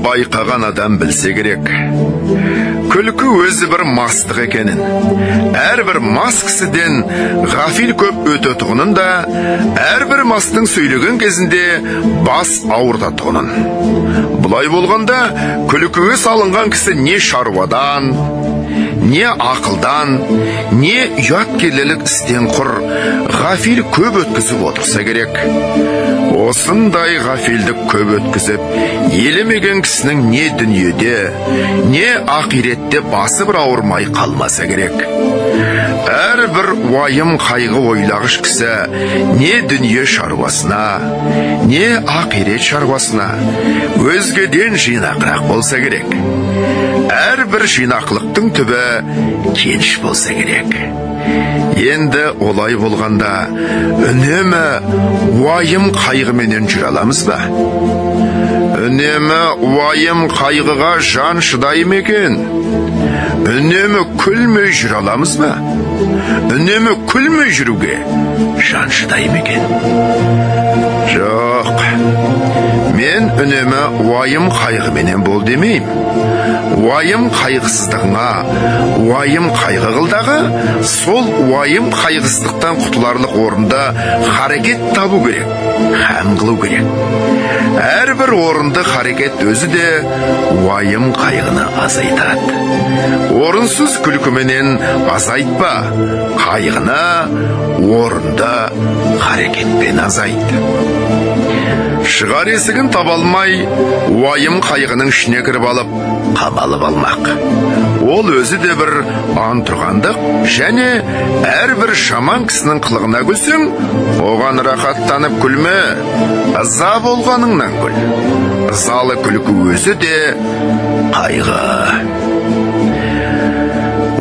байқаған адам білсе керек. Күлкі өзі бір мастық екенін, әрбір мас кісіден ғафил көп өтетұғынын да, әрбір мастың сөйлеген кезінде бас ауыртатұғынын. Бұлай болғанда, күлкіге салынған кісі не шаруадан, не ақылдан, не ұят келелік істен құр, ғафил көп өткізіп отырса керек. Осындай ғафилдік көп өткізіп, елемеген кісінің не дүниеде, не ақиретте басы бір ауырмай қалмаса керек. Әрбір уайым қайғы ойлағыш кісі не дүние шаруасына, не ақирет шаруасына өзгеден жинақырақ болса керек. Әрбір жинақлықтың түбі кеніш болса керек. Енді олай болғанда үнемі уайым қайғыменен жүре аламыз ба? Үнемі уайым қайғыға жан шыдай ма екен? Үнемі күлмей жүре аламыз ба? Үнемі күлмей жүруге жан шыдай ма екен? Жоқ, мен үнемі уайым қайғыменен бол демейм. Уайым қайғысыздығыңа, уайым қайғы қылдағы, сол уайым қайғысыздықтан құтыларлық орында харекет табу керек, һәм қылу керек. Әрбір орынды харекет өзі де уайым қайғыны азайтады. Орынсыз күлкіменен азайтпа, қайғыны орынды харекетпен азайт. Шығар есігін таба алмай, уайым қайғының ішіне кіріп алып, қамалып алмақ. Ол өзі де бір антұрғандық, және әрбір жаман кісінің қылығына күлсең, оған рахаттанып күлме, ыза болғаныңнан күл. Ызалы күлкі өзі де қайғы.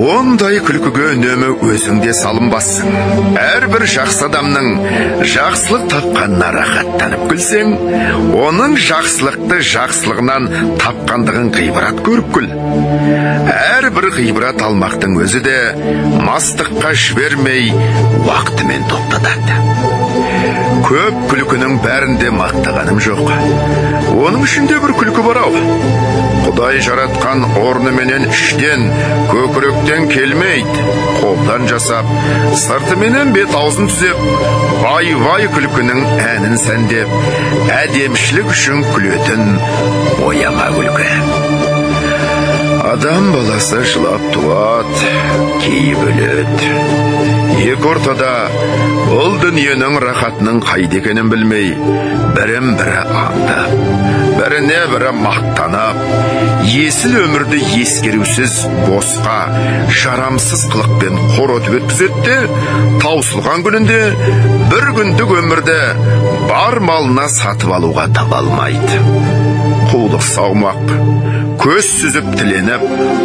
Ондай күлкіге үнемі өзіңде салынбассың. Әрбір жақсы адамның жақсылық тапқанына рахаттанып күлсең, оның жақсылықты жақсылығынан тапқандығын ғибрат көріп күл. Әрбір ғибрат алмақтың өзі де мастыққа жібермей уақытымен тоқтатады. Көп күлкінің бәрінде мақтағаным жоқ. Оның ішінде бір күлкі бар ау. Құдай жаратқан орныменен іштен, көкіректен келмейді. Қолдан жасап, сыртыменен бет аузын түзеп, вай-вай күлкінің әнін сәндеп, әдемшілік үшін күлетін ояма күлкі. Адам баласы жылап туады, кейіп өледі. Екі ортада бұл дүниенің рахатының қайда екенін білмей, бірін-бірі аңдап, біріне-бірі мақтанып, есіл өмірді ескерусіз босқа, жарамсыз қылықпен қор өтіп өткізетті, таусылған күнінде бір күндік өмірді бар малына сатып алуға таба алмайды. Қулық саумақ, көз сүзіп тіленіп,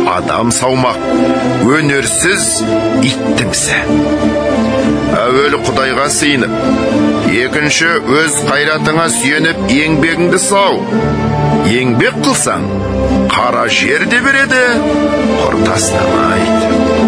адам саумақ, өнерсіз иттіңсі. Әуелі Құдайға сыйынып, екінші өз қайратыңа сүйеніп, еңбегіңді сау. Еңбек қылсаң, қара жерде береді, құр тастамайды.